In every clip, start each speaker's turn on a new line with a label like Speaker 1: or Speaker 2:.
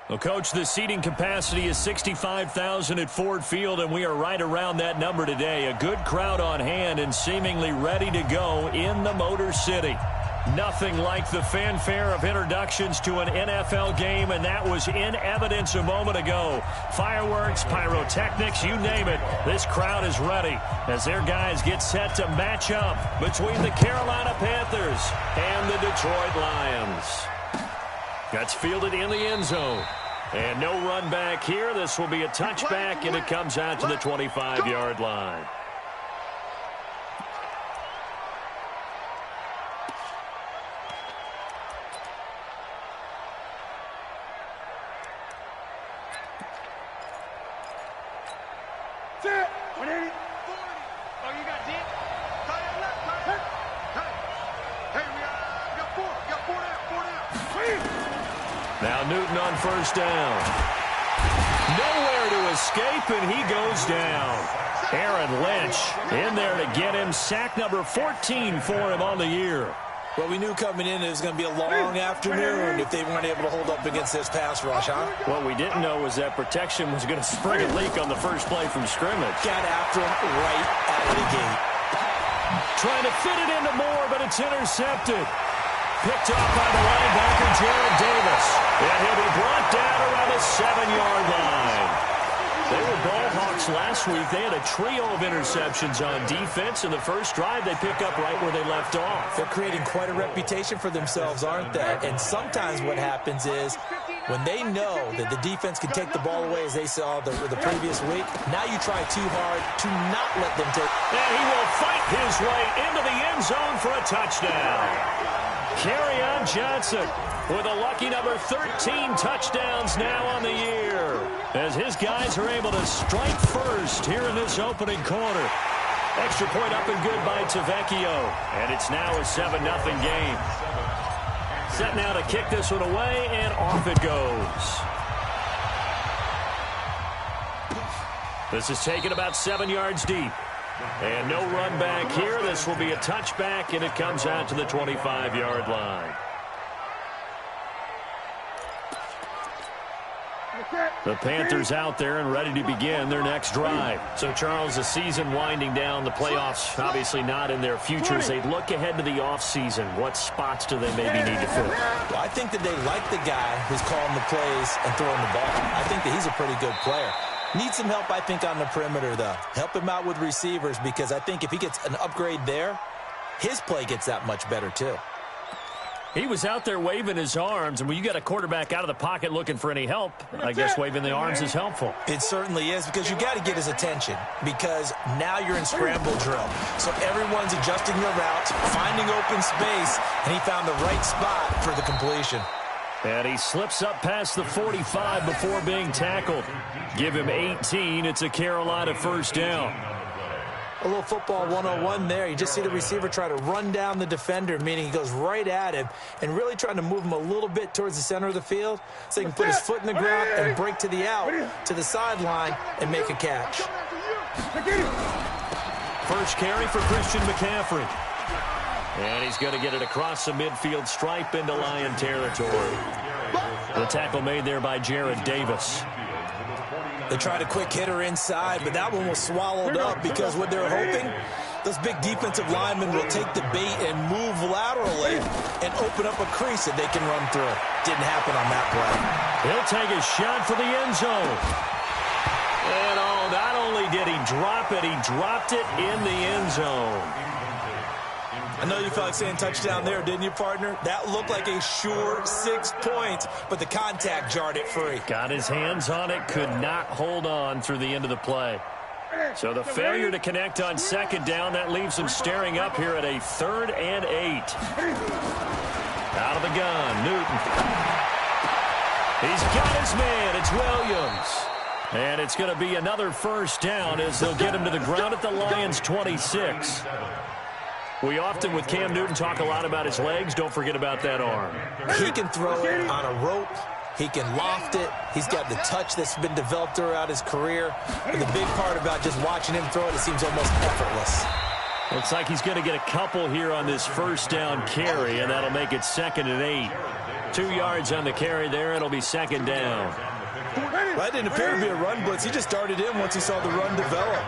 Speaker 1: Well, Coach, the seating capacity is 65,000 at Ford Field, and we are right around that number today. A good crowd on hand and seemingly ready to go in the Motor City. Nothing like the fanfare of introductions to an NFL game, and that was in evidence a moment ago. Fireworks, pyrotechnics, you name it. This crowd is ready as their guys get set to match up between the Carolina Panthers and the Detroit Lions. That's fielded in the end zone. And no run back here. This will be a touchback, and it comes out to the 25-yard line. Now Newton on first down. Nowhere to escape, and he goes down. Aaron Lynch in there to get him. Sack number 14 for him on the year.
Speaker 2: Well, we knew coming in it was going to be a long afternoon if they weren't able to hold up against this pass rush, huh?
Speaker 1: What we didn't know was that protection was going to spring a leak on the first play from scrimmage.
Speaker 2: Got after him right out of the gate.
Speaker 1: Trying to fit it into Moore, but it's intercepted. Picked off by the linebacker, Jared Davis. And he'll be brought down around the 7-yard line. They were ball hawks last week. They had a trio of interceptions on defense. In the first drive, they pick up right where they left off.
Speaker 2: They're creating quite a reputation for themselves, aren't they? And sometimes what happens is when they know that the defense can take the ball away, as they saw the previous week, now you try too hard to not let them take.
Speaker 1: And he will fight his way into the end zone for a touchdown. Kerryon Johnson with a lucky number 13 touchdowns now on the year, as his guys are able to strike first here in this opening quarter. Extra point up and good by Tavecchio, and it's now a 7-0 game. Set now to kick this one away, and off it goes. This is taken about 7 yards deep. And no run back here. This will be a touchback, and it comes out to the 25-yard line. The Panthers out there and ready to begin their next drive. So, Charles, the season winding down, the playoffs obviously not in their futures. They look ahead to the offseason. What spots do they maybe need to fill?
Speaker 2: Well, I think that they like the guy who's calling the plays and throwing the ball. I think that he's a pretty good player. Needs some help, I think, on the perimeter, though. Help him out with receivers, because I think if he gets an upgrade there, his play gets that much better, too.
Speaker 1: He was out there waving his arms, and when you got a quarterback out of the pocket looking for any help, I guess waving the arms is helpful.
Speaker 2: It certainly is, because you got to get his attention, because now you're in scramble drill. So everyone's adjusting their routes, finding open space, and he found the right spot for the completion.
Speaker 1: And he slips up past the 45 before being tackled. Give him 18. It's a Carolina first down.
Speaker 2: A little football 101 there. You just see the receiver try to run down the defender, meaning he goes right at him and really trying to move him a little bit towards the center of the field so he can put his foot in the ground and break to the out, to the sideline, and make a catch.
Speaker 1: First carry for Christian McCaffrey. And he's going to get it across the midfield stripe into Lion territory. The tackle made there by Jared Davis.
Speaker 2: They tried a quick hitter inside, but that one was swallowed up because what they're hoping, those big defensive linemen will take the bait and move laterally and open up a crease that they can run through. Didn't happen on that play.
Speaker 1: He'll take a shot for the end zone. And not only did he drop it, he dropped it in the end zone.
Speaker 2: I know you felt like saying touchdown there, didn't you, partner? That looked like a sure 6 points, but the contact jarred it free.
Speaker 1: Got his hands on it, could not hold on through the end of the play. So the failure to connect on second down, that leaves him staring up here at a 3rd and 8. Out of the gun, Newton. He's got his man, it's Williams. And it's going to be another first down as they'll get him to the ground at the Lions' 26. We often, with Cam Newton, talk a lot about his legs. Don't forget about that arm.
Speaker 2: He can throw it on a rope. He can loft it. He's got the touch that's been developed throughout his career. But the big part about just watching him throw it, it seems almost effortless.
Speaker 1: Looks like he's going to get a couple here on this first down carry, and that'll make it 2nd and 8. 2 yards on the carry there. It'll be second down.
Speaker 2: Well, that didn't appear to be a run blitz. He just darted in once he saw the run develop.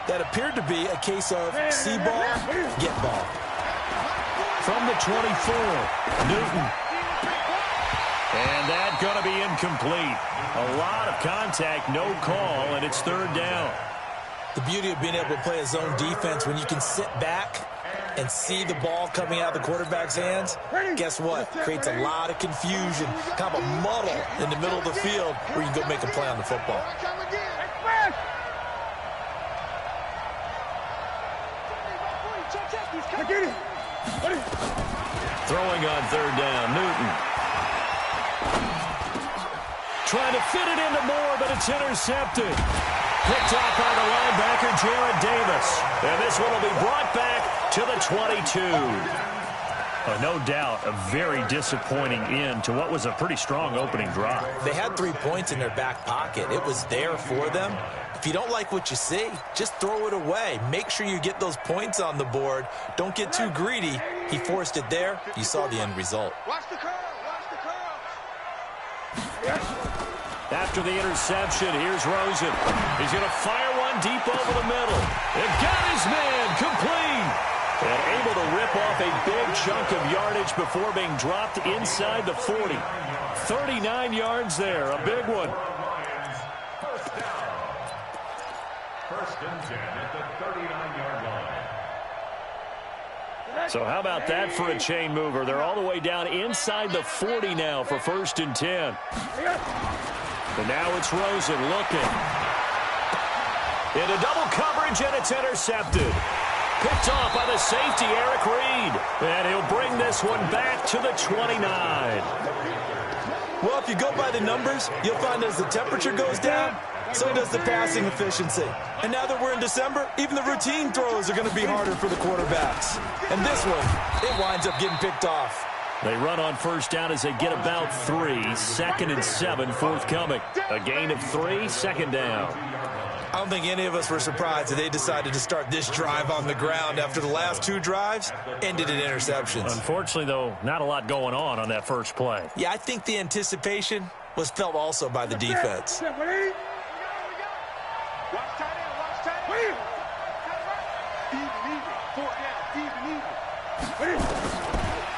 Speaker 2: That appeared to be a case of see ball, get ball.
Speaker 1: From the 24, Newton. And that's going to be incomplete. A lot of contact, no call, and it's third down.
Speaker 2: The beauty of being able to play a zone defense when you can sit back and see the ball coming out of the quarterback's hands, guess what? Creates a lot of confusion, kind of a muddle in the middle of the field where you can go make a play on the football.
Speaker 1: Throwing on third down, Newton. Trying to fit it into Moore, but it's intercepted. Picked off by the linebacker, Jarrett Davis. And this one will be brought back to the 22. No doubt a very disappointing end to what was a pretty strong opening drive.
Speaker 2: They had 3 points in their back pocket. It was there for them. If you don't like what you see, just throw it away. Make sure you get those points on the board. Don't get too greedy. He forced it there. You saw the end result.
Speaker 3: Watch the curl. Watch the curl.
Speaker 1: After the interception, here's Rosen. He's going to fire one deep over the middle. And got his man complete. And able to rip off a big chunk of yardage before being dropped inside the 40. 39 yards there, a big one.
Speaker 4: First and 10 at the 39-yard line.
Speaker 1: So how about that for a chain mover? They're all the way down inside the 40 now for first and 10. And now it's Rosen looking. Into double coverage, and it's intercepted. Picked off by the safety, Eric Reed. And he'll bring this one back to the 29.
Speaker 2: Well, if you go by the numbers, you'll find as the temperature goes down, so does the passing efficiency. And now that we're in December, even the routine throws are going to be harder for the quarterbacks. And this one, it winds up getting picked off.
Speaker 1: They run on first down as they get about 3. Second and 7 forthcoming. A gain of 3, second down.
Speaker 2: I don't think any of us were surprised that they decided to start this drive on the ground after the last 2 drives ended in interceptions.
Speaker 1: Unfortunately, though, not a lot going on that first play.
Speaker 2: Yeah, I think the anticipation was felt also by the defense.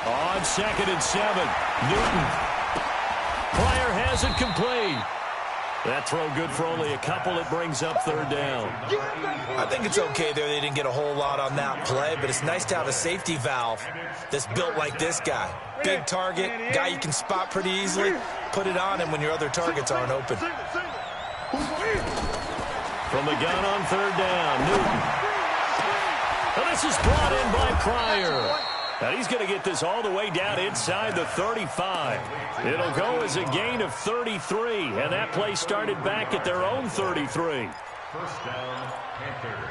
Speaker 1: On second and 7, Newton. Pryor has it complete. That throw good for only a couple. It brings up third down.
Speaker 2: I think it's okay there. They didn't get a whole lot on that play, but it's nice to have a safety valve that's built like this guy. Big target, guy you can spot pretty easily. Put it on him when your other targets aren't open.
Speaker 1: From the gun on third down, Newton. And this is brought in by Pryor. And he's going to get this all the way down inside the 35. It'll go as a gain of 33, and that play started back at their own 33.
Speaker 4: First down, Panthers.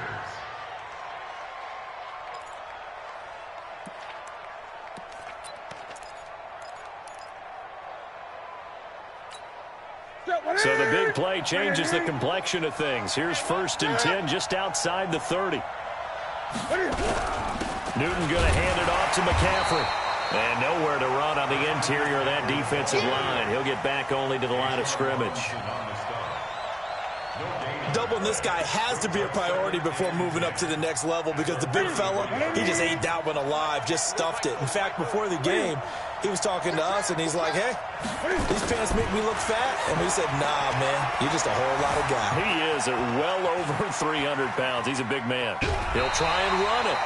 Speaker 1: So the big play changes the complexion of things. Here's first and 10 just outside the 30. Newton going to hand it off to McCaffrey. And nowhere to run on the interior of that defensive line. He'll get back only to the line of scrimmage.
Speaker 2: Doubling this guy has to be a priority before moving up to the next level because the big fella, he just ate that one alive, just stuffed it. In fact, before the game, he was talking to us, and he's like, hey, these pants make me look fat. And we said, nah, man, you're just a whole lot of guy.
Speaker 1: He is at well over 300 pounds. He's a big man. He'll try and run it.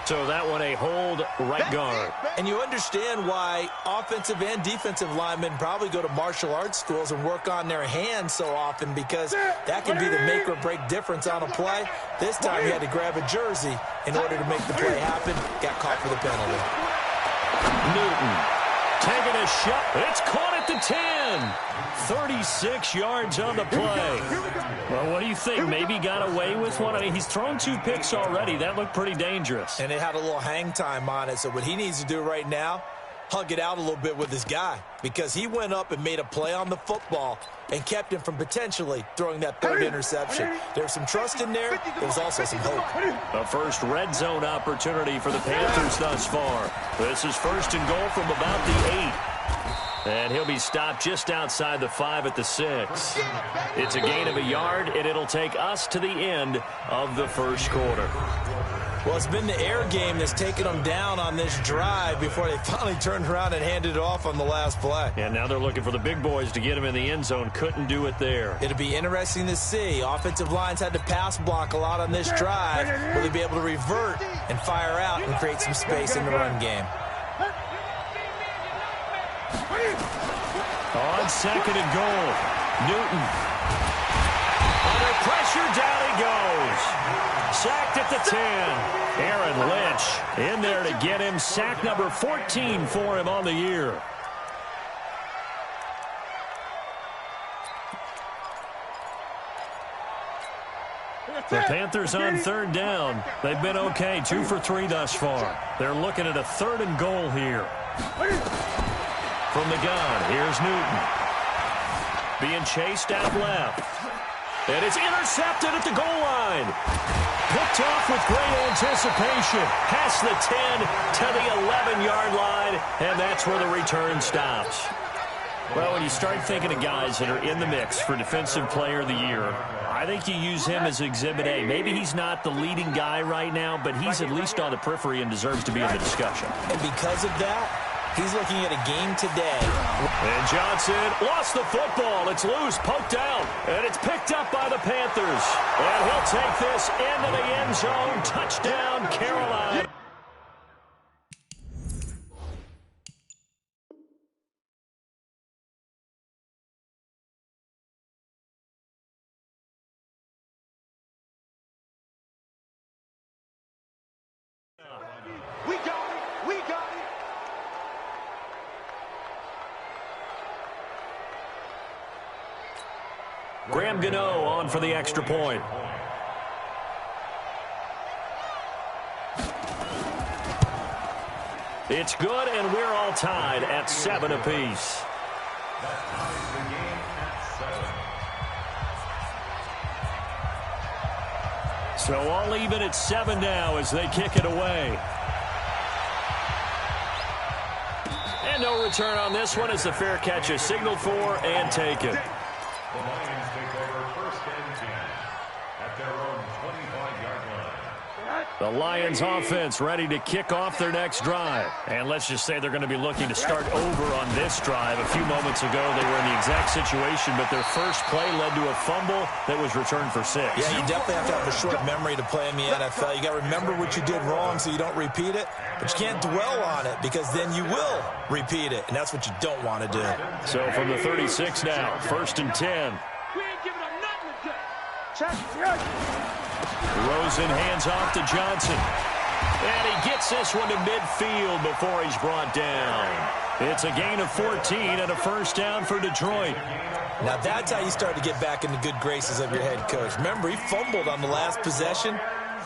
Speaker 1: So that one a hold right guard.
Speaker 2: And you understand why offensive and defensive linemen probably go to martial arts schools and work on their hands so often because that can be the make or break difference on a play. This time he had to grab a jersey in order to make the play happen. Got caught for the penalty.
Speaker 1: Newton taking a shot. It's caught at the 10. 36 yards on the play. Well, what do you think? Maybe got away with one? I mean, he's thrown 2 picks already. That looked pretty dangerous.
Speaker 2: And it had a little hang time on it. So what he needs to do right now, hug it out a little bit with his guy because he went up and made a play on the football. and kept him from potentially throwing that third interception. There was some trust in there. There was also some hope.
Speaker 1: A first red zone opportunity for the Panthers thus far. This is first and goal from about the 8. And he'll be stopped just outside the 5 at the 6. It's a gain of a yard, and it'll take us to the end of the first quarter.
Speaker 2: Well, it's been the air game that's taken them down on this drive before they finally turned around and handed it off on the last play.
Speaker 1: And now they're looking for the big boys to get him in the end zone. Couldn't do it there.
Speaker 2: It'll be interesting to see. Offensive lines had to pass block a lot on this drive. Will they be able to revert and fire out and create some space in the run game?
Speaker 1: On second and goal, Newton. Under pressure, down he goes. Sacked at the 10. Aaron Lynch in there to get him. Sack number 14 for him on the year. The Panthers on third down. They've been okay, 2 for 3 thus far. They're looking at a third and goal here. From the gun, here's Newton. Being chased out left. And it's intercepted at the goal line. Picked off with great anticipation. Past the 10 to the 11-yard line, and that's where the return stops. Well, when you start thinking of guys that are in the mix for Defensive Player of the Year, I think you use him as Exhibit A. Maybe he's not the leading guy right now, but he's at least on the periphery and deserves to be in the discussion.
Speaker 2: And because of that, he's looking at a game today.
Speaker 1: And Johnson lost the football. It's loose, poked out, and it's picked up by the Panthers. And he'll take this into the end zone. Touchdown, Carolina.
Speaker 3: We got it. We got it.
Speaker 1: Graham Gano on for the extra point. It's good, and we're all tied at 7 apiece. So all even at 7 now as they kick it away. And no return on this one as the fair catch is signaled for and taken.
Speaker 4: The Lions take over first and 10 at their own 25-yard line.
Speaker 1: The Lions offense ready to kick off their next drive. And let's just say they're going to be looking to start over on this drive. A few moments ago, they were in the exact situation, but their first play led to a fumble that was returned for 6.
Speaker 2: Yeah, you definitely have to have a short memory to play in the NFL. You got to remember what you did wrong so you don't repeat it, but you can't dwell on it because then you will repeat it, and that's what you don't want to do.
Speaker 1: So from the 36 now, first and 10.
Speaker 3: We ain't giving up nothing today. Check.
Speaker 1: Rosen hands off to Johnson. And he gets this one to midfield before he's brought down. It's a gain of 14 and a first down for Detroit.
Speaker 2: Now that's how you start to get back in the good graces of your head coach. Remember, he fumbled on the last possession.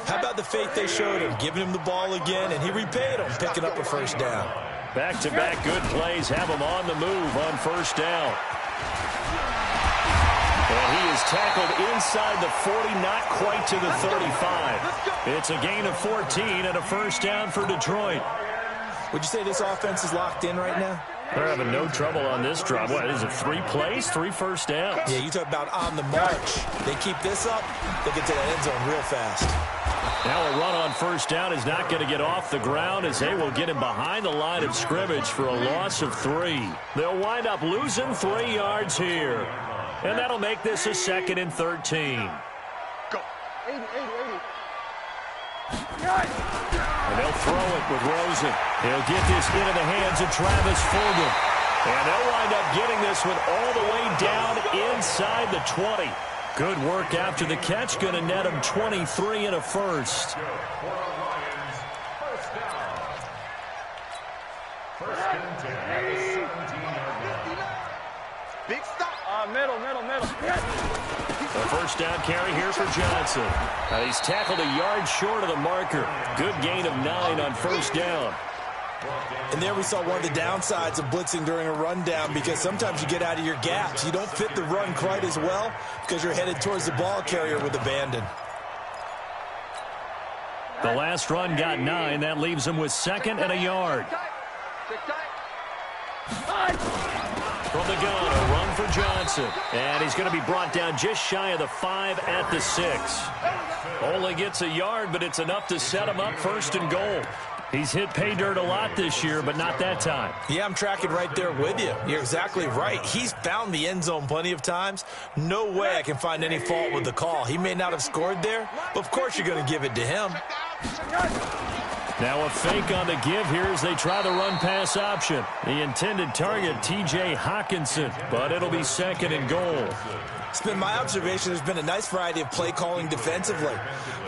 Speaker 2: How about the faith they showed him, giving him the ball again, and he repaid him, picking up a first down.
Speaker 1: Back-to-back good plays have him on the move on first down. And he is tackled inside the 40, not quite to the 35. It's a gain of 14 and a first down for Detroit.
Speaker 2: Would you say this offense is locked in right now?
Speaker 1: They're having no trouble on this drive. What is it, 3 plays, 3 first downs?
Speaker 2: Yeah, you talk about on the march. They keep this up, they get to that end zone real fast.
Speaker 1: Now a run on first down is not going to get off the ground as they will get him behind the line of scrimmage for a loss of 3. They'll wind up losing 3 yards here. And that'll make this a 2nd and 13.
Speaker 3: Go. 80.
Speaker 1: And they'll throw it with Rosen. He'll get this into the hands of Travis Fulgham. And they'll wind up getting this one all the way down inside the 20. Good work after the catch. Going to net him 23 and a first.
Speaker 4: First and 10 at the 17-yard line.
Speaker 3: Big stop. Middle.
Speaker 1: A first down carry here for Johnson. He's tackled a yard short of the marker. Good gain of 9 on first down.
Speaker 2: And there we saw one of the downsides of blitzing during a rundown, because sometimes you get out of your gaps. You don't fit the run quite as well because you're headed towards the ball carrier with abandon.
Speaker 1: The last run got 9. That leaves him with 2nd and a yard. From the gun, a run for Johnson. And he's going to be brought down just shy of the 5 at the 6. Only gets a yard, but it's enough to set him up 1st and goal. He's hit pay dirt a lot this year, but not that time.
Speaker 2: Yeah, I'm tracking right there with you. You're exactly right. He's found the end zone plenty of times. No way I can find any fault with the call. He may not have scored there, but of course you're going to give it to him.
Speaker 1: Now a fake on the give here as they try the run-pass option. The intended target, T.J. Hawkinson, but it'll be 2nd and goal.
Speaker 2: It's been my observation there's been a nice variety of play calling defensively.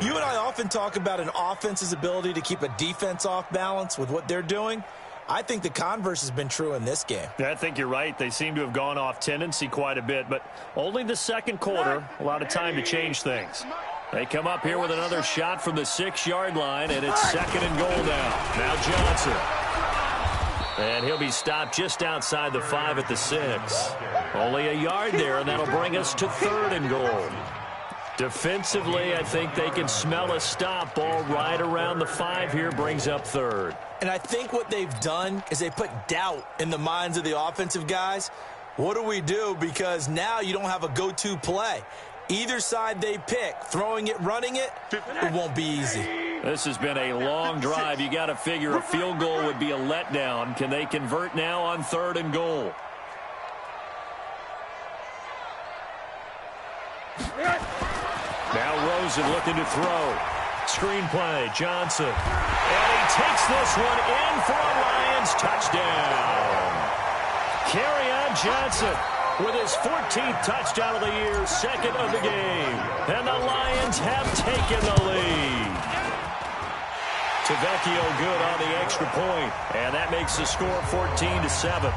Speaker 2: You and I often talk about an offense's ability to keep a defense off balance with what they're doing. I think the converse has been true in this game.
Speaker 1: Yeah, I think you're right. They seem to have gone off tendency quite a bit, but only the 2nd quarter, a lot of time to change things. They come up here with another shot from the 6-yard line, and it's 2nd and goal now. Now Johnson. And he'll be stopped just outside the 5 at the 6. Only a yard there, and that'll bring us to 3rd and goal. Defensively, I think they can smell a stop. Ball right around the 5 here, brings up 3rd.
Speaker 2: And I think what they've done is they put doubt in the minds of the offensive guys. What do we do? Because now you don't have a go-to play. Either side they pick, throwing it, running it, it won't be easy.
Speaker 1: This has been a long drive. You got to figure a field goal would be a letdown. Can they convert now on 3rd and goal? Now Rosen looking to throw. Screenplay, Johnson. And he takes this one in for a Lions touchdown. Kerryon Johnson with his 14th touchdown of the year, 2nd of the game. And the Lions have taken the lead. Tavecchio good on the extra point, and that makes the score 14-7.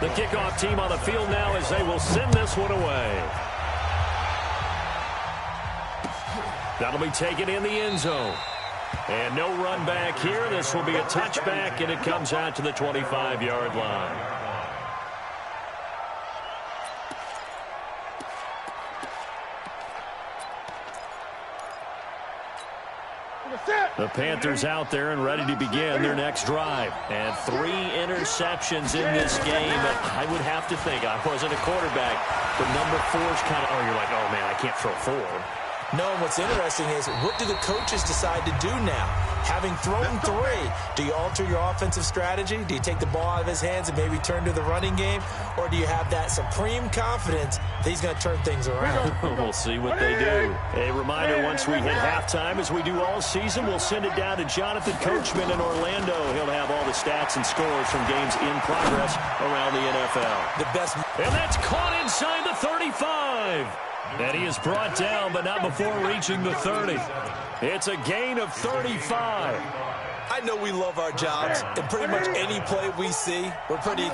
Speaker 1: The kickoff team on the field now as they will send this one away. That'll be taken in the end zone. And no run back here. This will be a touchback, and it comes out to the 25-yard line. The Panthers out there and ready to begin their next drive. And 3 interceptions in this game. But I would have to think, I wasn't a quarterback, but number 4's kind of, you're like, oh, man, I can't throw 4.
Speaker 2: No, and what's interesting is, what do the coaches decide to do now? Having thrown 3, do you alter your offensive strategy? Do you take the ball out of his hands and maybe turn to the running game? Or do you have that supreme confidence that he's going to turn things around?
Speaker 1: We'll see what they do. A reminder, once we hit halftime, as we do all season, we'll send it down to Jonathan Coachman in Orlando. He'll have all the stats and scores from games in progress around the NFL.
Speaker 2: The best.
Speaker 1: And that's caught inside the 35. And he is brought down, but not before reaching the 30. It's a gain of 35.
Speaker 2: I know we love our jobs, and pretty much any play we see, we're pretty,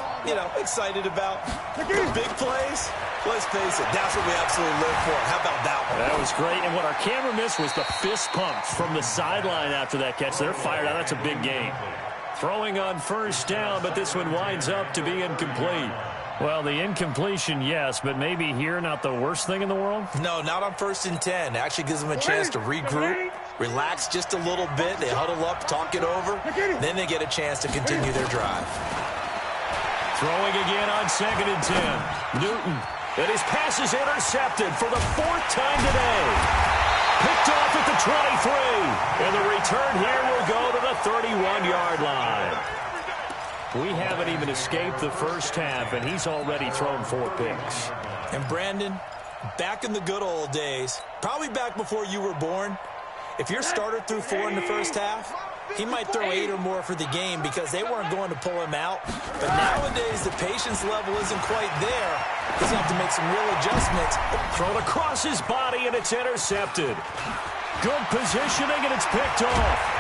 Speaker 2: excited about. The big plays, let's face it, that's what we absolutely live for. How about that one?
Speaker 1: That was great, and what our camera missed was the fist pump from the sideline after that catch. They're fired out. That's a big gain. Throwing on 1st down, but this one winds up to be incomplete. Well, the incompletion, yes, but maybe here not the worst thing in the world?
Speaker 2: No, not on 1st and 10. It actually gives them a chance to regroup, relax just a little bit. They huddle up, talk it over. Then they get a chance to continue their drive.
Speaker 1: Throwing again on 2nd and 10. Newton. And his pass is intercepted for the 4th time today. Picked off at the 23. And the return here will go to the 31-yard line. We haven't even escaped the first half, and he's already thrown 4 picks.
Speaker 2: And Brandon, back in the good old days, probably back before you were born, if your starter threw 4 in the first half, he might throw 8 or more for the game because they weren't going to pull him out. But nowadays, the patience level isn't quite there. He's going to have to make some real adjustments.
Speaker 1: Thrown across his body, and it's intercepted. Good positioning, and it's picked off.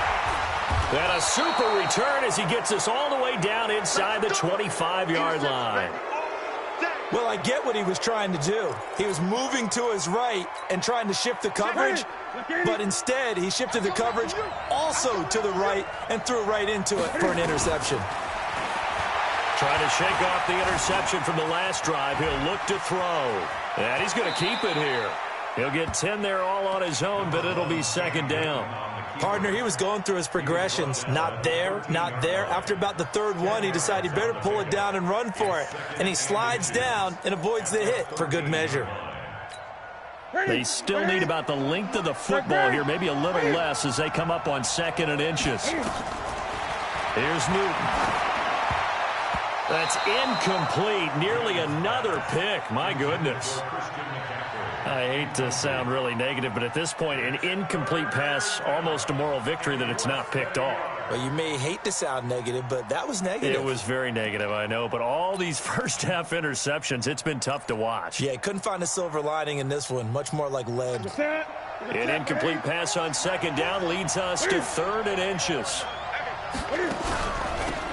Speaker 1: And a super return as he gets us all the way down inside the 25-yard line.
Speaker 2: Well, I get what he was trying to do. He was moving to his right and trying to shift the coverage, but instead he shifted the coverage also to the right and threw right into it for an interception.
Speaker 1: Trying to shake off the interception from the last drive. He'll look to throw. And he's going to keep it here. He'll get 10 there all on his own, but it'll be second down.
Speaker 2: Partner, he was going through his progressions. Not there, not there. After about the third one, he decided he better pull it down and run for it. And he slides down and avoids the hit for good measure.
Speaker 1: They still need about the length of the football here, maybe a little less as they come up on 2nd and inches. Here's Newton. That's incomplete. Nearly another pick. My goodness. I hate to sound really negative, but at this point, an incomplete pass, almost a moral victory that it's not picked off.
Speaker 2: Well, you may hate to sound negative, but that was negative.
Speaker 1: It was very negative, I know. But all these first-half interceptions, it's been tough to watch.
Speaker 2: Yeah, couldn't find a silver lining in this one. Much more like lead.
Speaker 1: An incomplete pass on 2nd down leads us to 3rd and inches.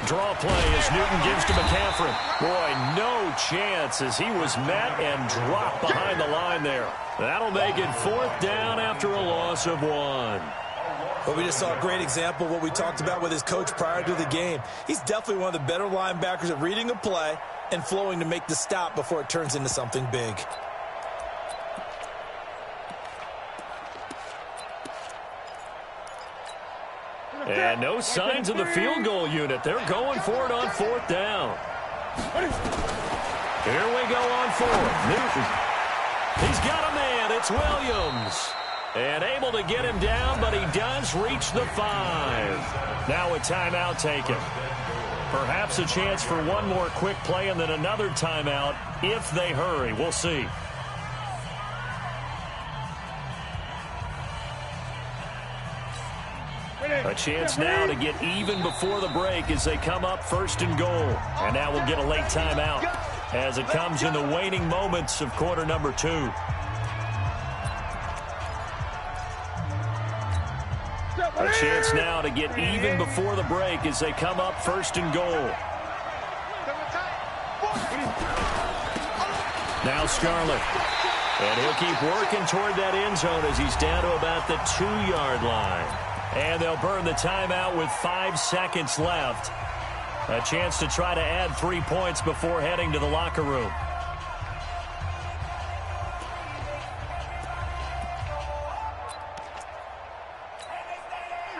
Speaker 1: Draw play as Newton gives to McCaffrey. Boy, no chance as he was met and dropped behind the line there. That'll make it 4th down after a loss of 1.
Speaker 2: Well, we just saw a great example of what we talked about with his coach prior to the game. He's definitely one of the better linebackers at reading a play and flowing to make the stop before it turns into something big.
Speaker 1: And no signs of the field goal unit. They're going for it on 4th down. Here we go on 4th. Newton. He's got a man. It's Williams. And able to get him down, but he does reach the 5. Now a timeout taken. Perhaps a chance for one more quick play and then another timeout if they hurry. We'll see. A chance now to get even before the break as they come up 1st and goal. And now we'll get a late timeout as it comes in the waning moments of quarter number 2. A chance now to get even before the break as they come up 1st and goal. Now Scarlett. And he'll keep working toward that end zone as he's down to about the 2-yard line. And they'll burn the timeout with 5 seconds left. A chance to try to add 3 points before heading to the locker room.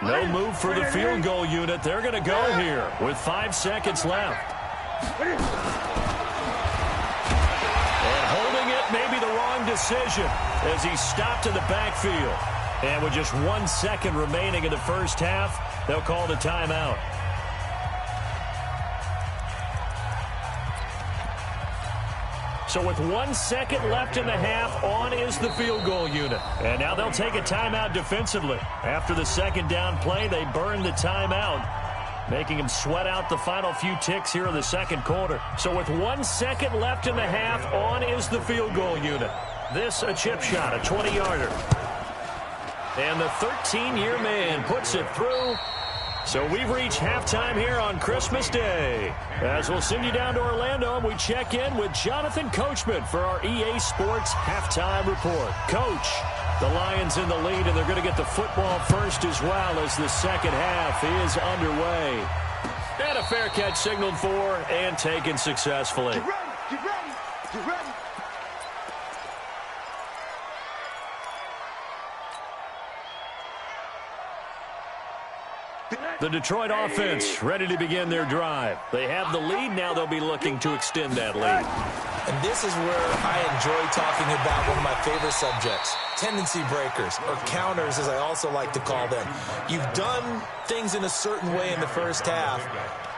Speaker 1: No move for the field goal unit. They're going to go here with 5 seconds left. And holding it may be the wrong decision as he's stopped in the backfield. And with just 1 second remaining in the first half, they'll call the timeout. So with 1 second left in the half, on is the field goal unit. And now they'll take a timeout defensively. After the 2nd down play, they burn the timeout, making them sweat out the final few ticks here in the 2nd quarter. So with 1 second left in the half, on is the field goal unit. This a chip shot, a 20-yarder. And the 13-year man puts it through. So we've reached halftime here on Christmas Day. As we'll send you down to Orlando, and we check in with Jonathan Coachman for our EA Sports Halftime Report. Coach, the Lions in the lead, and they're going to get the football first as well as the second half is underway. And a fair catch signaled for and taken successfully.
Speaker 3: Get ready, get ready, get ready.
Speaker 1: The Detroit offense ready to begin their drive. They have the lead. Now they'll be looking to extend that lead.
Speaker 2: And this is where I enjoy talking about one of my favorite subjects, tendency breakers, or counters as I also like to call them. You've done things in a certain way in the first half,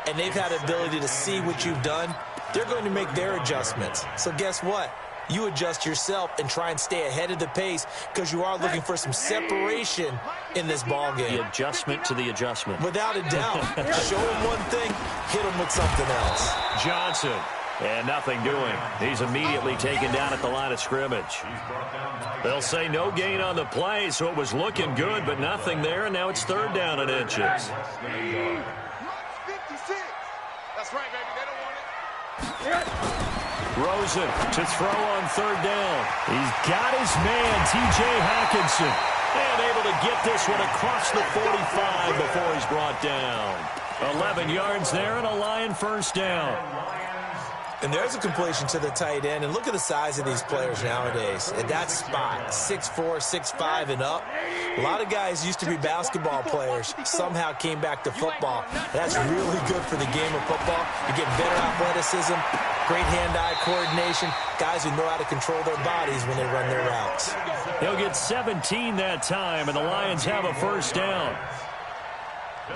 Speaker 2: and they've had the ability to see what you've done. They're going to make their adjustments. So guess what? You adjust yourself and try and stay ahead of the pace because you are looking for some separation in this ball game.
Speaker 1: The adjustment to the adjustment.
Speaker 2: Without a doubt. Show him one thing, hit him with something else.
Speaker 1: Johnson. And nothing doing. He's immediately taken down at the line of scrimmage. They'll say no gain on the play, so it was looking good, but nothing there, and now it's 3rd down and inches.
Speaker 3: That's right, baby. They don't want it.
Speaker 1: Rosen to throw on third down. He's got his man, T.J. Hockenson. And able to get this one across the 45 before he's brought down. 11 yards there and a Lion first down.
Speaker 2: And there's a completion to the tight end. And look at the size of these players nowadays. At that spot, 6'4", 6'5", and up. A lot of guys used to be basketball players, somehow came back to football. That's really good for the game of football. You're getting better athleticism, great hand-eye coordination, guys who know how to control their bodies when they run their routes.
Speaker 1: He'll get 17 that time, and the Lions have a first down.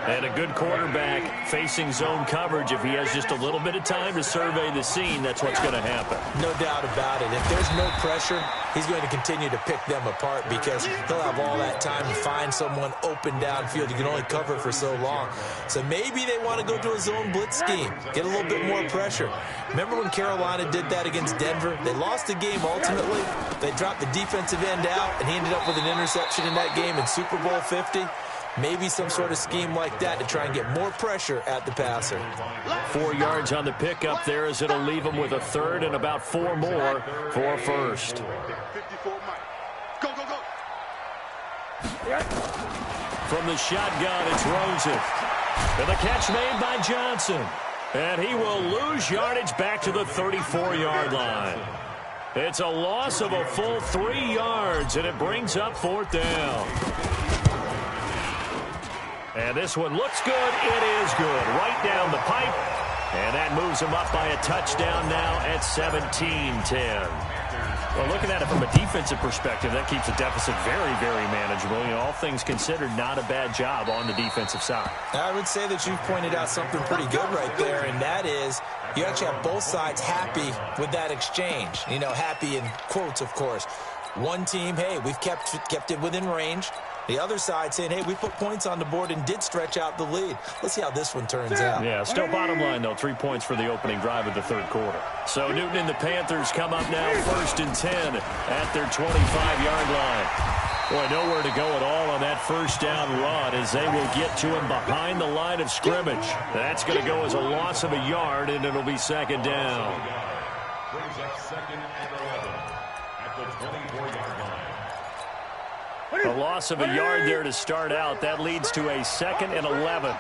Speaker 1: And a good quarterback facing zone coverage. If he has just a little bit of time to survey the scene, that's what's going to happen.
Speaker 2: No doubt about it. If there's no pressure, he's going to continue to pick them apart because he'll have all that time to find someone open downfield. You can only cover for so long. So maybe they want to go to a zone blitz scheme, get a little bit more pressure. Remember when Carolina did that against Denver? They lost the game ultimately. They dropped the defensive end out, and he ended up with an interception in that game in Super Bowl 50. Maybe some sort of scheme like that to try and get more pressure at the passer.
Speaker 1: 4 yards on the pickup there as it'll leave him with a third and about 4 more for first.
Speaker 3: Go, go, go.
Speaker 1: From the shotgun, it's Rosen. And the catch made by Johnson. And he will lose yardage back to the 34-yard line. It's a loss of a full 3 yards, and it brings up fourth down. And this one looks good. It is good. Right down the pipe. And that moves him up by a touchdown now at 17-10. Well, looking at it from a defensive perspective, that keeps the deficit very, very manageable. You know, all things considered, not a bad job on the defensive side.
Speaker 2: I would say that you've pointed out something pretty good right there, and that is you actually have both sides happy with that exchange. You know, happy in quotes, of course. One team, hey, we've kept it within range. The other side saying, hey, we put points on the board and did stretch out the lead. Let's see how this one turns out.
Speaker 1: Yeah, still bottom line, though, 3 points for the opening drive of the third quarter. So Newton and the Panthers come up now 1st and 10 at their 25-yard line. Boy, nowhere to go at all on that first down run as they will get to him behind the line of scrimmage. That's going to go as a loss of a yard, and it'll be second down.
Speaker 4: Brings up 2nd and 11 at the 24-yard line.
Speaker 1: A loss of a yard there to start out. That leads to a 2nd and 11.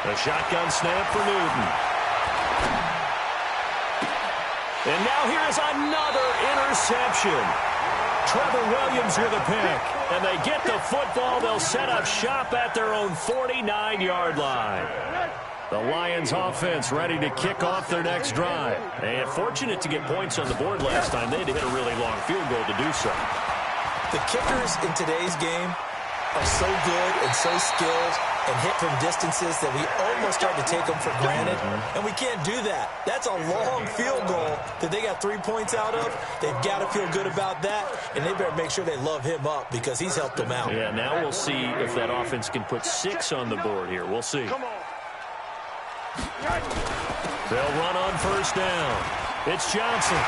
Speaker 1: The shotgun snap for Newton. And now here's another interception. Trevor Williams with a pick. And they get the football. They'll set up shop at their own 49-yard line. The Lions offense ready to kick off their next drive. And fortunate to get points on the board last time. They had to hit a really long field goal to do so.
Speaker 2: The kickers in today's game are so good and so skilled and hit from distances that we almost start to take them for granted. And we can't do that. That's a long field goal that they got 3 points out of. They've got to feel good about that, and they better make sure they love him up because he's helped them out.
Speaker 1: Yeah, now we'll see if that offense can put 6 on the board here. We'll see. They'll run on first down. It's Johnson.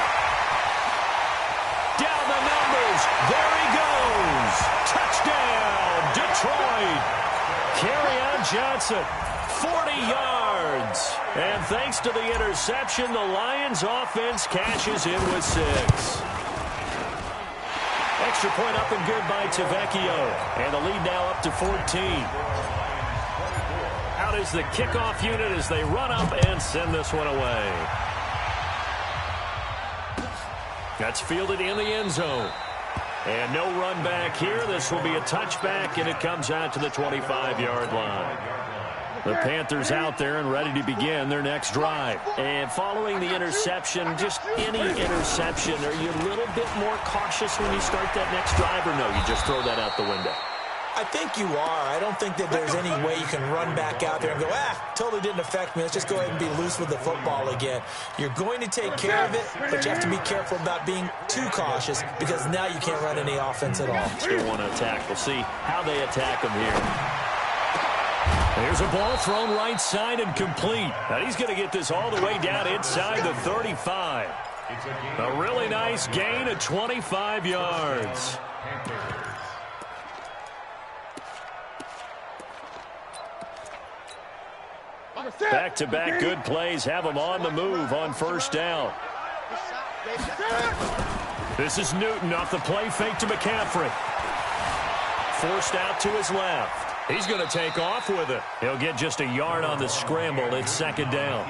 Speaker 1: Down the numbers. There he goes. Touchdown, Detroit. Kerryon Johnson, 40 yards. And thanks to the interception, the Lions offense cashes in with 6. Extra point up and good by Tavecchio. And the lead now up to 14. Out is the kickoff unit as they run up and send this one away. That's fielded in the end zone. And no run back here. This will be a touchback, and it comes out to the 25-yard line. The Panthers out there and ready to begin their next drive. And following the interception, just any interception, are you a little bit more cautious when you start that next drive, or no, you just throw that out the window?
Speaker 2: I think you are. I don't think that there's any way you can run back out there and go, totally didn't affect me. Let's just go ahead and be loose with the football again. You're going to take care of it, but you have to be careful about being too cautious because now you can't run any offense at all.
Speaker 1: Still want to attack. We'll see how they attack them here. There's a ball thrown right side and complete. And he's going to get this all the way down inside the 35. A really nice gain of 25 yards. Back-to-back good plays have him on the move on first down. This is Newton off the play fake to McCaffrey. Forced out to his left. He's going to take off with it. He'll get just a yard on the scramble. It's second down.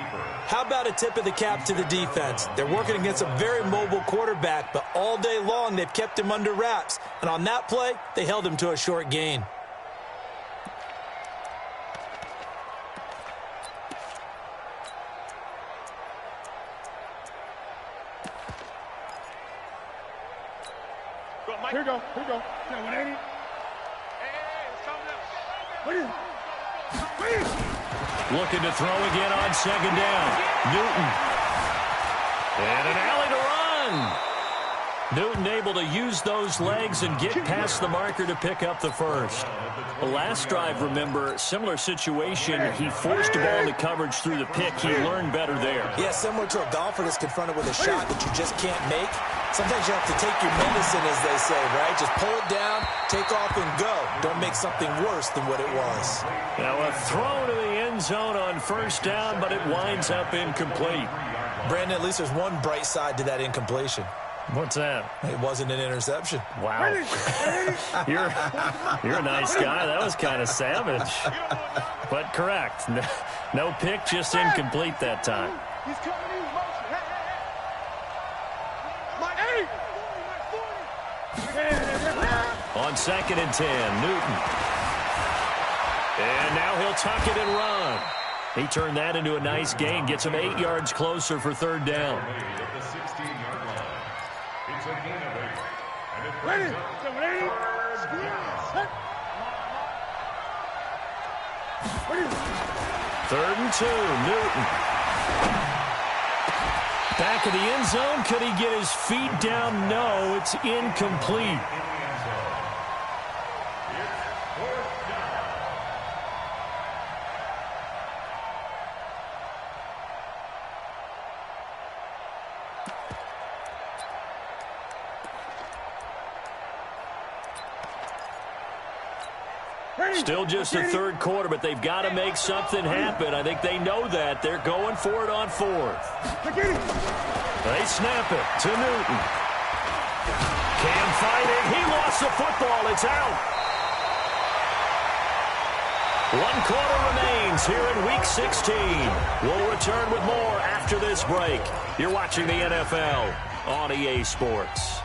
Speaker 2: How about a tip of the cap to the defense? They're working against a very mobile quarterback, but all day long they've kept him under wraps. And on that play, they held him to a short gain.
Speaker 3: Here we go. Here we go. Yeah, 180.
Speaker 1: Looking to throw again on second down. Newton. And an alley to run. Newton able to use those legs and get past the marker to pick up the first. The last drive, remember, similar situation. He forced the ball into coverage through the pick. He learned better there.
Speaker 2: Yeah, similar to a golfer that's confronted with a shot that you just can't make. Sometimes you have to take your medicine, as they say, right? Just pull it down, take off, and go. Don't make something worse than what it was.
Speaker 1: Now a throw to the end zone on first down, but it winds up incomplete.
Speaker 2: Brandon, at least there's one bright side to that incompletion.
Speaker 1: What's that?
Speaker 2: It wasn't an interception.
Speaker 1: Wow. You're a nice guy. That was kind of savage. But correct. No pick, just incomplete that time.
Speaker 3: He's coming in motion.
Speaker 1: On second and 10, Newton. And now he'll tuck it and run. He turned that into a nice gain, gets him 8 yards closer for third down.
Speaker 3: Ready.
Speaker 1: Third and 2, Newton. Back of the end zone. Could he get his feet down? No, it's incomplete. Still just the third quarter, but they've got to make something happen. I think they know that. They're going for it on fourth. They snap it to Newton. Can't fight it. He lost the football. It's out. 1 quarter remains here in Week 16. We'll return with more after this break. You're watching the NFL on EA Sports.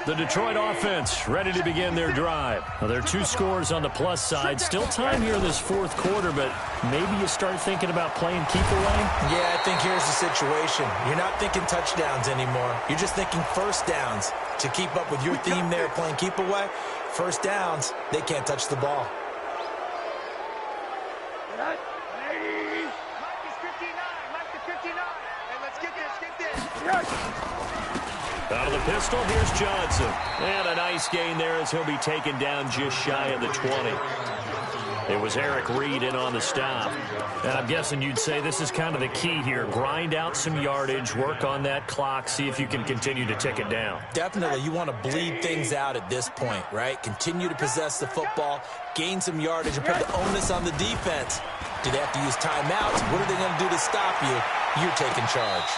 Speaker 1: The Detroit offense ready to begin their drive. Well, there are 2 scores on the plus side. Still time here in this fourth quarter, but maybe you start thinking about playing keep away?
Speaker 2: Yeah, I think here's the situation. You're not thinking touchdowns anymore. You're just thinking first downs. To keep up with your theme there, playing keep away, first downs, they can't touch the ball.
Speaker 3: Mike is 59. And let's get this.
Speaker 1: Out of the pistol, here's Johnson. And a nice gain there as he'll be taken down just shy of the 20. It was Eric Reed in on the stop. And I'm guessing you'd say this is kind of the key here. Grind out some yardage, work on that clock, see if you can continue to tick it down.
Speaker 2: Definitely. You want to bleed things out at this point, right? Continue to possess the football, gain some yardage, and put the onus on the defense. Do they have to use timeouts? What are they going to do to stop you? You're taking charge.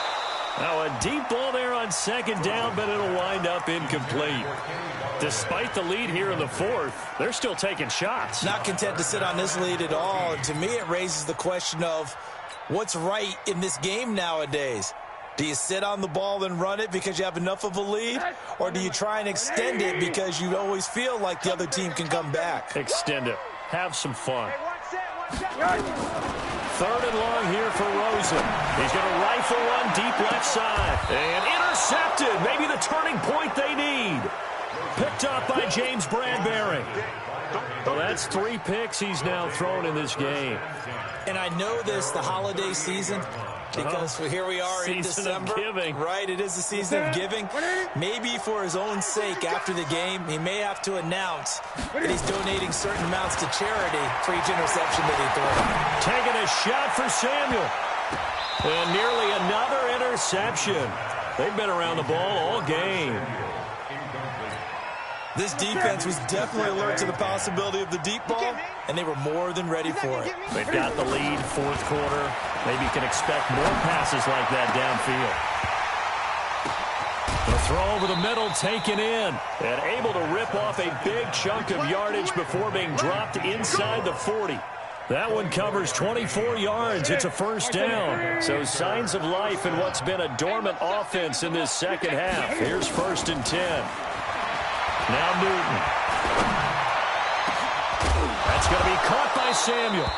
Speaker 1: Now a deep ball there on second down, but it'll wind up incomplete. Despite the lead here in the fourth, they're still taking shots.
Speaker 2: Not content to sit on this lead at all. And to me, it raises the question of what's right in this game nowadays. Do you sit on the ball and run it because you have enough of a lead? Or do you try and extend it because you always feel like the other team can come back?
Speaker 1: Extend it. Have some fun. Third and long here for Rosen. He's going to rifle one deep left side. And intercepted. Maybe the turning point they need. Picked up by James Bradbury. Well, that's 3 picks he's now thrown in this game.
Speaker 2: And I know this, the holiday season, because here we are in December. Right, it is the season of giving. Maybe for his own sake, after the game, he may have to announce that he's donating certain amounts to charity for each interception that he throws.
Speaker 1: Taking a shot for Samuel. And nearly another interception. They've been around the ball all game.
Speaker 2: This defense was definitely alert to the possibility of the deep ball, and they were more than ready for it.
Speaker 1: They've got the lead, fourth quarter. Maybe you can expect more passes like that downfield. The throw over the middle taken in, and able to rip off a big chunk of yardage before being dropped inside the 40. That one covers 24 yards. It's a first down. So signs of life in what's been a dormant offense in this second half. Here's 1st and 10. Now Newton. That's going to be caught by Samuel.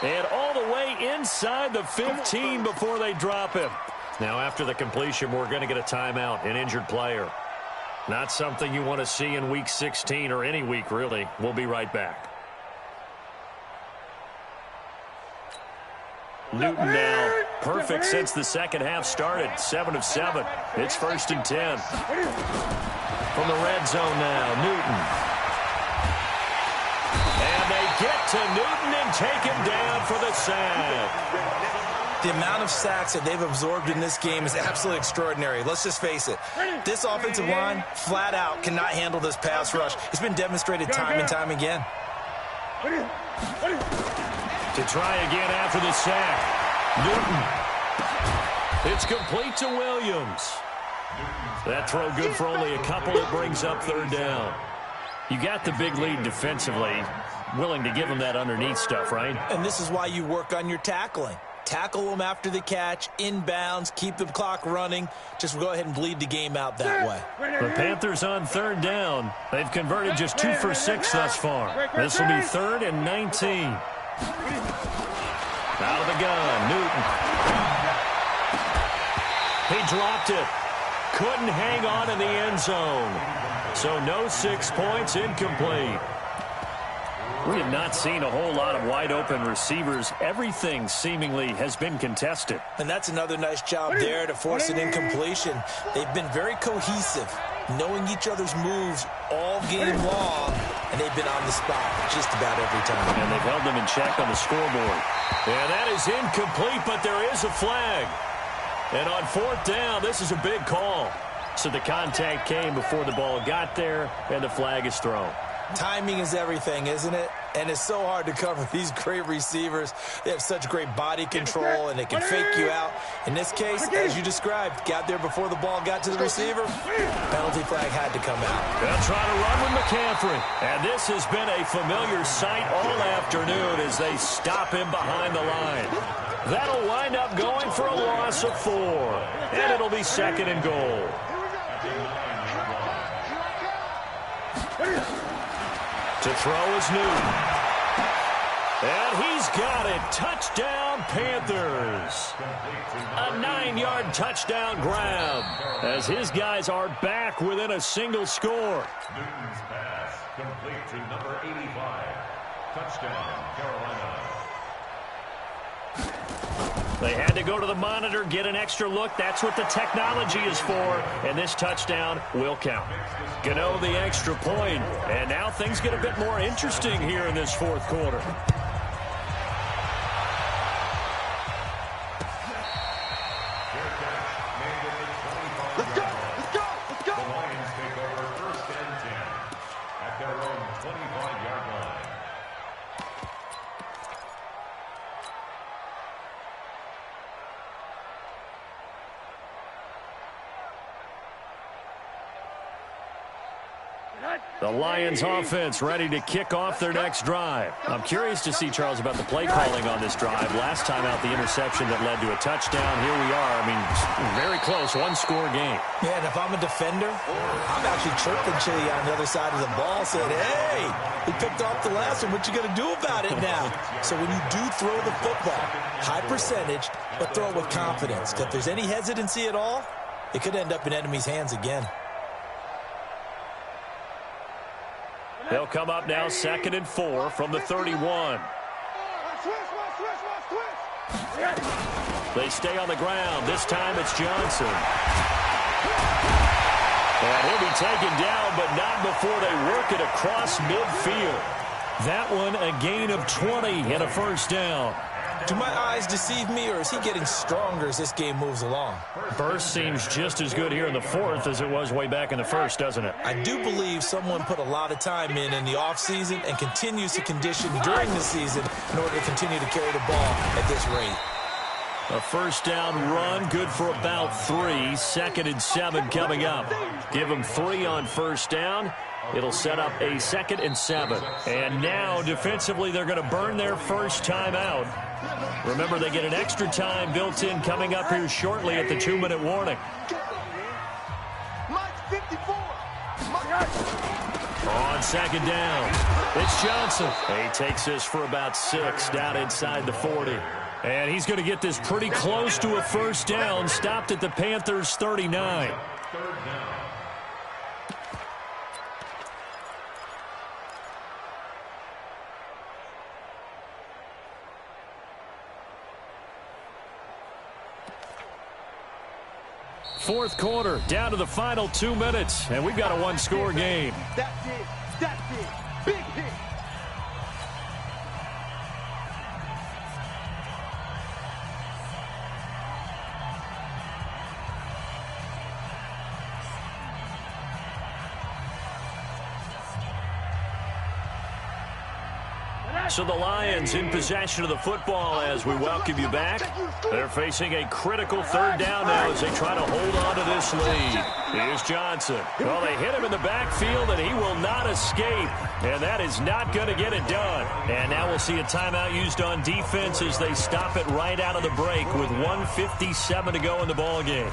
Speaker 1: And all the way inside the 15 before they drop him. Now after the completion, we're going to get a timeout, an injured player. Not something you want to see in Week 16 or any week, really. We'll be right back. Newton now perfect since the second half started. 7 of 7. It's 1st and 10. From the red zone now, Newton. And they get to Newton and take him down for the sack.
Speaker 2: The amount of sacks that they've absorbed in this game is absolutely extraordinary. Let's just face it. This offensive line, flat out, cannot handle this pass rush. It's been demonstrated time and time again.
Speaker 1: To try again after the sack. Newton. It's complete to Williams. That throw good for only a couple. It brings up 3rd down. You got the big lead defensively. Willing to give them that underneath stuff, right?
Speaker 2: And this is why you work on your tackling. Tackle them after the catch, inbounds, keep the clock running. Just go ahead and bleed the game out that way.
Speaker 1: The Panthers on 3rd down. They've converted just 2 for 6 thus far. This will be 3rd and 19. Out of the gun, Newton. He dropped it. Couldn't hang on in the end zone. So no 6 points, incomplete. We have not seen a whole lot of wide-open receivers. Everything seemingly has been contested.
Speaker 2: And that's another nice job there to force an incompletion. They've been very cohesive, knowing each other's moves all game long, and they've been on the spot just about every time.
Speaker 1: And they've held them in check on the scoreboard. And that is incomplete, but there is a flag. And on 4th down, this is a big call. So the contact came before the ball got there, and the flag is thrown.
Speaker 2: Timing is everything, isn't it? And it's so hard to cover these great receivers. They have such great body control, and they can fake you out. In this case, as you described, got there before the ball got to the receiver. Penalty flag had to come out.
Speaker 1: They'll try to run with McCaffrey. And this has been a familiar sight all afternoon as they stop him behind the line. That'll wind up going for a loss of 4. And it'll be 2nd and goal. To throw is Newton. And he's got it. Touchdown, Panthers. A 9-yard touchdown grab as his guys are back within a single score.
Speaker 4: Newton's pass complete to number 85. Touchdown, Carolina.
Speaker 1: They had to go to the monitor, get an extra look. That's what the technology is for. And this touchdown will count. Gano the extra point. And now things get a bit more interesting here in this 4th quarter.
Speaker 3: Let's go! Let's go! Let's go!
Speaker 4: The Lions take over 1st and 10 at their own 25-yard line.
Speaker 1: The Lions offense ready to kick off their next drive. I'm curious to see, Charles, about the play calling on this drive. Last time out, the interception that led to a touchdown. Here we are. I mean, very close, 1-score game.
Speaker 2: Yeah, and if I'm a defender, I'm actually chirping Chili on the other side of the ball, saying, hey, we picked off the last one. What you going to do about it now? So when you do throw the football, high percentage, but throw it with confidence. If there's any hesitancy at all, it could end up in enemy's hands again.
Speaker 1: They'll come up now 2nd and 4 from the 31. They stay on the ground. This time it's Johnson. And he'll be taken down, but not before they work it across midfield. That one a gain of 20 and a first down.
Speaker 2: Do my eyes deceive me, or is he getting stronger as this game moves along?
Speaker 1: Burst seems just as good here in the fourth as it was way back in the first, doesn't it?
Speaker 2: I do believe someone put a lot of time in the offseason and continues to condition during the season in order to continue to carry the ball at this rate.
Speaker 1: A first down run, good for about 3. 2nd and 7 coming up. Give them 3 on first down. It'll set up a 2nd and 7. And now, defensively, they're going to burn their first time out. Remember, they get an extra time built in coming up here shortly at the 2-minute warning. On 2nd down, it's Johnson. He takes this for about 6 down inside the 40. And he's going to get this pretty close to a first down, stopped at the Panthers' 39. Fourth quarter, down to the final 2 minutes, and we've got a one-score game.
Speaker 3: That's it. That's it. Big hit.
Speaker 1: So the Lions in possession of the football as we welcome you back. They're facing a critical 3rd down now as they try to hold on to this lead. Here's Johnson. Well, they hit him in the backfield, and he will not escape. And that is not going to get it done. And now we'll see a timeout used on defense as they stop it right out of the break with 1:57 to go in the ballgame.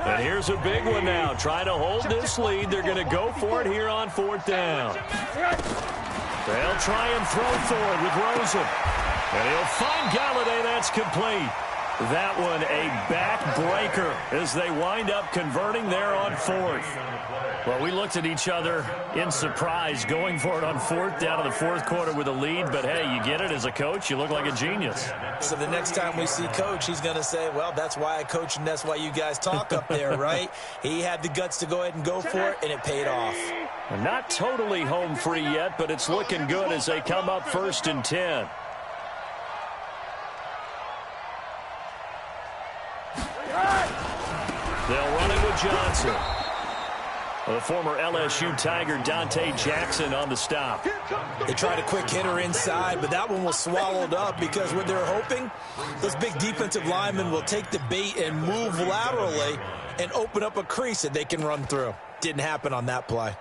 Speaker 1: And here's a big one now. Trying to hold this lead. They're going to go for it here on 4th down. They'll try and throw for it with Rosen. And he'll find Galladay. That's complete. That one a backbreaker as they wind up converting there on 4th. Well, we looked at each other in surprise going for it on 4th down in the 4th quarter with a lead. But, hey, you get it as a coach. You look like a genius.
Speaker 2: So the next time we see Coach, he's going to say, well, that's why I coach and that's why you guys talk up there, right? He had the guts to go ahead and go for it, and it paid off.
Speaker 1: Not totally home free yet, but it's looking good as they come up 1st and 10. They'll run it with Johnson. The former LSU Tiger Dante Jackson on the stop.
Speaker 2: They tried a quick hitter inside, but that one was swallowed up because what they're hoping, those big defensive linemen will take the bait and move laterally and open up a crease that they can run through. Didn't happen on that play.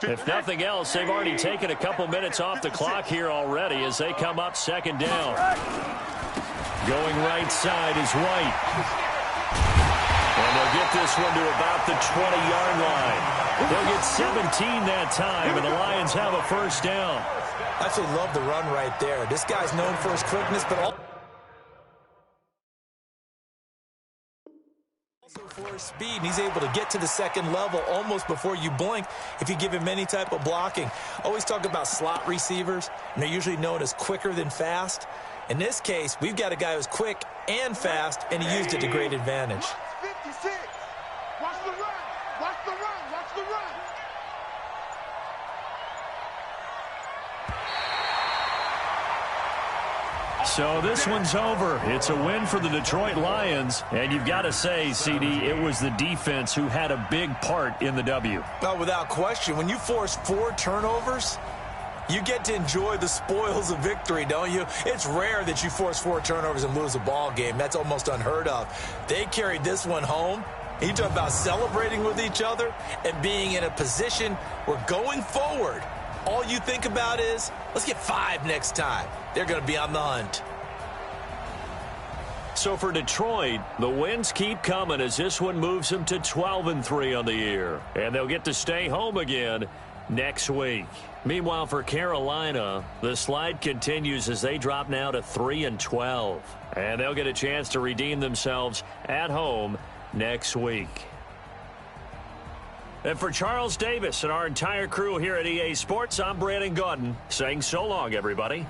Speaker 1: If nothing else, they've already taken a couple minutes off the clock here already as they come up 2nd down. Going right side is White. And they'll get this one to about the 20-yard line. They'll get 17 that time, and the Lions have a first down.
Speaker 2: I actually love the run right there. This guy's known for his quickness, but also for his speed, and he's able to get to the 2nd level almost before you blink if you give him any type of blocking. Always talk about slot receivers, and they're usually known as quicker than fast. In this case, we've got a guy who's quick and fast, and he used it to great advantage.
Speaker 3: 56. Watch the run. Watch the run. Watch the run.
Speaker 1: So this one's over. It's a win for the Detroit Lions. And you've got to say, CD, it was the defense who had a big part in the W.
Speaker 2: Well, without question, when you force 4 turnovers, you get to enjoy the spoils of victory, don't you? It's rare that you force 4 turnovers and lose a ball game. That's almost unheard of. They carried this one home. You talk about celebrating with each other and being in a position where going forward, all you think about is, let's get 5 next time. They're going to be on the hunt.
Speaker 1: So for Detroit, the wins keep coming as this one moves them to 12-3 on the year. And they'll get to stay home again next week. Meanwhile, for Carolina, the slide continues as they drop now to 3-12. And they'll get a chance to redeem themselves at home next week. And for Charles Davis and our entire crew here at EA Sports, I'm Brandon Gaudin saying so long, everybody.